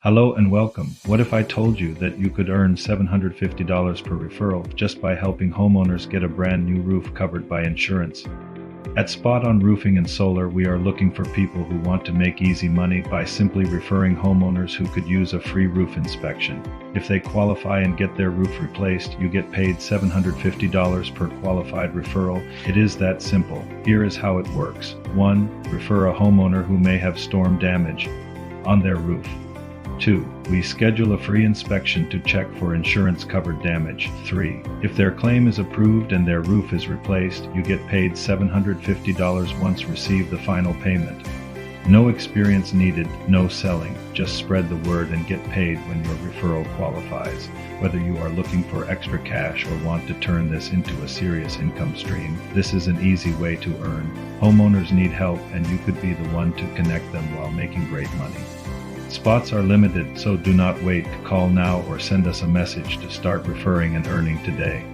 Hello and welcome. What if I told you that you could earn $750 per referral just by helping homeowners get a brand new roof covered by insurance? At Spot On Roofing and Solar, we are looking for people who want to make easy money by simply referring homeowners who could use a free roof inspection. If they qualify and get their roof replaced, you get paid $750 per qualified referral. It is that simple. Here is how it works. 1. Refer a homeowner who may have storm damage on their roof. 2. We schedule a free inspection to check for insurance-covered damage. 3. If their claim is approved and their roof is replaced, you get paid $750 once receive the final payment. No experience needed, no selling. Just spread the word and get paid when your referral qualifies. Whether you are looking for extra cash or want to turn this into a serious income stream, this is an easy way to earn. Homeowners need help, and you could be the one to connect them while making great money. Spots are limited, so do not wait. Call now or send us a message to start referring and earning today.